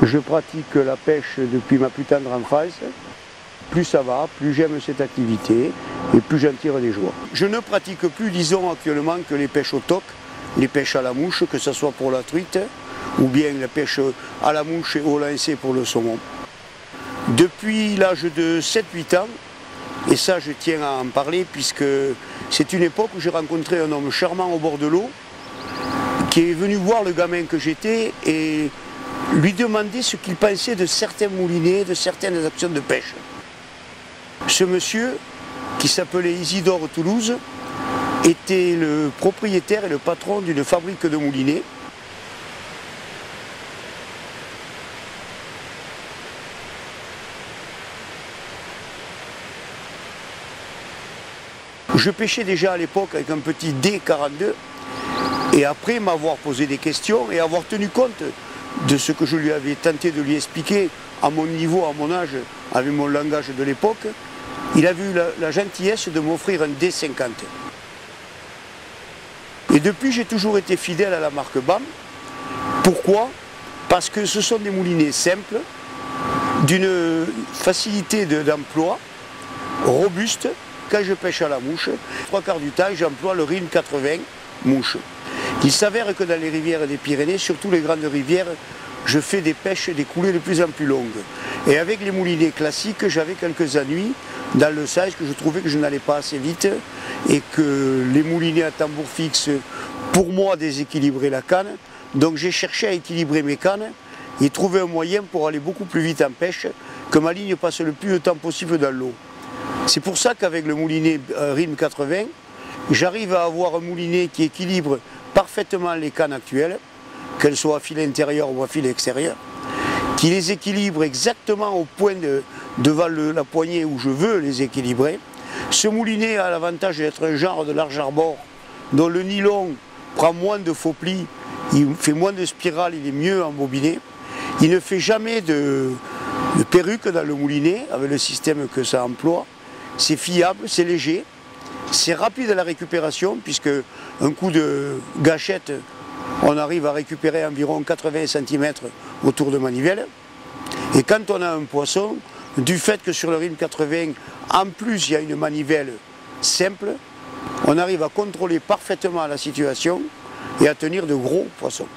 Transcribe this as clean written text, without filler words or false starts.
Je pratique la pêche depuis ma plus tendre enfance. Plus ça va, plus j'aime cette activité et plus j'en tire des joies. Je ne pratique plus, disons actuellement, que les pêches au toc, les pêches à la mouche, que ce soit pour la truite ou bien la pêche à la mouche et au lancer pour le saumon. Depuis l'âge de 7-8 ans, et ça je tiens à en parler puisque c'est une époque où j'ai rencontré un homme charmant au bord de l'eau qui est venu voir le gamin que j'étais et lui demander ce qu'il pensait de certains moulinets, de certaines actions de pêche. Ce monsieur, qui s'appelait Isidore Toulouse, était le propriétaire et le patron d'une fabrique de moulinets. Je pêchais déjà à l'époque avec un petit D42 et après m'avoir posé des questions et avoir tenu compte de ce que je lui avais tenté de lui expliquer à mon niveau, à mon âge, avec mon langage de l'époque, il a eu la gentillesse de m'offrir un D50. Et depuis, j'ai toujours été fidèle à la marque BAM. Pourquoi? Parce que ce sont des moulinets simples, d'une facilité d'emploi, robustes. Quand je pêche à la mouche, 3/4 du temps, j'emploie le RIN 80 mouche. Il s'avère que dans les rivières des Pyrénées, surtout les grandes rivières, je fais des pêches, des coulées de plus en plus longues. Et avec les moulinets classiques, j'avais quelques ennuis dans le sens que je trouvais que je n'allais pas assez vite et que les moulinets à tambour fixe, pour moi, déséquilibraient la canne. Donc j'ai cherché à équilibrer mes cannes et trouver un moyen pour aller beaucoup plus vite en pêche, que ma ligne passe le plus de temps possible dans l'eau. C'est pour ça qu'avec le moulinet RIM 80, j'arrive à avoir un moulinet qui équilibre parfaitement les cannes actuelles, qu'elles soient à fil intérieur ou à fil extérieur, qui les équilibre exactement au point devant la poignée où je veux les équilibrer. Ce moulinet a l'avantage d'être un genre de large arbor dont le nylon prend moins de faux plis, il fait moins de spirales, il est mieux embobiné. Il ne fait jamais de perruque dans le moulinet avec le système que ça emploie. C'est fiable, c'est léger, c'est rapide à la récupération puisque un coup de gâchette, on arrive à récupérer environ 80 cm autour de manivelle. Et quand on a un poisson, du fait que sur le RIM 80, en plus il y a une manivelle simple, on arrive à contrôler parfaitement la situation et à tenir de gros poissons.